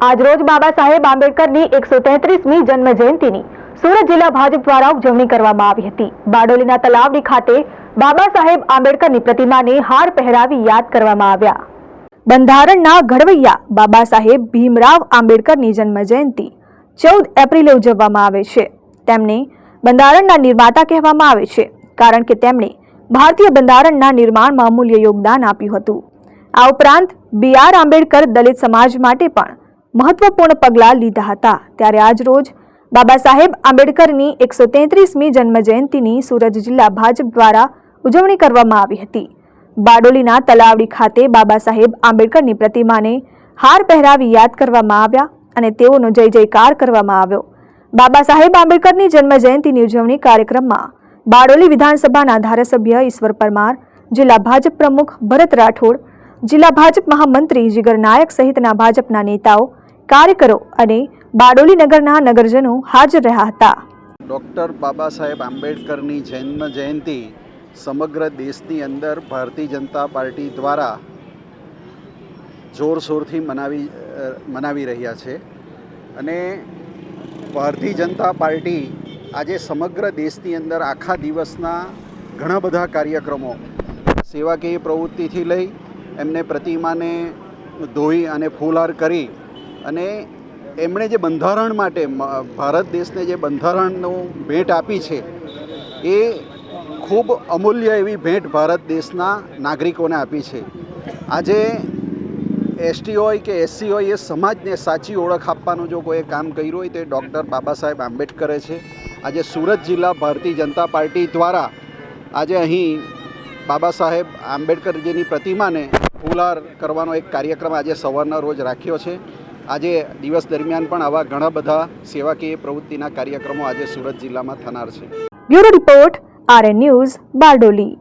આજરોજ બાબા સાહેબ આંબેડકરની 133મી જન્મ જયંતિની સુરત જિલ્લા ભાજપ દ્વારા ઉજવણી કરવામાં આવી હતી। બારડોલીના તલાવડી ખાતે બાબા સાહેબ આંબેડકરની પ્રતિમાને હાર પહેરાવી યાદ કરવામાં આવ્યા। બંધારણના ઘડવૈયા બાબા સાહેબ ભીમરાવ આંબેડકરની જન્મ જયંતિ 14 એપ્રિલે ઉજવવામાં આવે છે। તેમને બંધારણના નિર્માતા કહેવામાં આવે છે, કારણ કે તેમણે ભારતીય બંધારણના નિર્માણમાં અમૂલ્ય યોગદાન આપ્યું હતું। આ ઉપરાંત B.R. આંબેડકર દલિત સમાજ માટે પણ મહત્વપૂર્ણ પગલાં લીધા હતા। ત્યારે આજરોજ બાબા સાહેબ આંબેડકરની 133મી જન્મ જયંતિની સુરત જિલ્લા ભાજપ દ્વારા ઉજવણી કરવામાં આવી હતી। બારડોલીના તલાવડી ખાતે બાબા સાહેબ આંબેડકરની પ્રતિમાને હાર પહેરાવી યાદ કરવામાં આવ્યા અને તેઓનો જય જયકાર કરવામાં આવ્યો। બાબા સાહેબ આંબેડકરની જન્મ જયંતિની ઉજવણી કાર્યક્રમમાં બારડોલી વિધાનસભાના ધારાસભ્ય ઈશ્વર પરમાર, જિલ્લા ભાજપ પ્રમુખ ભરત રાઠોડ, જિલ્લા ભાજપ મહામંત્રી જીગર નાયક સહિતના ભાજપના નેતાઓ, કાર્યકરો અને બારડોલી નગરના નગરજનો હાજર રહ્યા હતા। ડૉક્ટર બાબા સાહેબ આંબેડકરની જન્મ જયંતિ સમગ્ર દેશની અંદર ભારતીય જનતા પાર્ટી દ્વારા જોરશોરથી મનાવી રહ્યા છે અને ભારતીય જનતા પાર્ટી આજે સમગ્ર દેશની અંદર આખા દિવસના ઘણા બધા કાર્યક્રમો, સેવાકીય પ્રવૃત્તિથી લઈ એમને પ્રતિમાને ધોઈ અને ફૂલહાર કરી અને એમણે જે બંધારણ માટે ભારત દેશને જે બંધારણનું ભેટ આપી છે એ ખૂબ અમૂલ્ય એવી ભેટ ભારત દેશના નાગરિકોને આપી છે। આજે એસટી હોય કે એસસી હોય, એ સમાજને સાચી ઓળખ આપવાનું જો કોઈ કામ કર્યું હોય તો એ ડૉક્ટર બાબા સાહેબ આંબેડકરે છે। આજે સુરત જિલ્લા ભારતીય જનતા પાર્ટી દ્વારા આજે અહીં બાબા સાહેબ આંબેડકરજીની પ્રતિમાને ફૂલહાર કરવાનો એક કાર્યક્રમ આજે સવારના રોજ રાખ્યો છે। આજે દિવસ દરમિયાન પણ આવા ઘણા બધા સેવાકીય પ્રવૃત્તિના કાર્યક્રમો આજે સુરત જિલ્લામાં થનાર છે। Bureau report, RN news, Bardoli.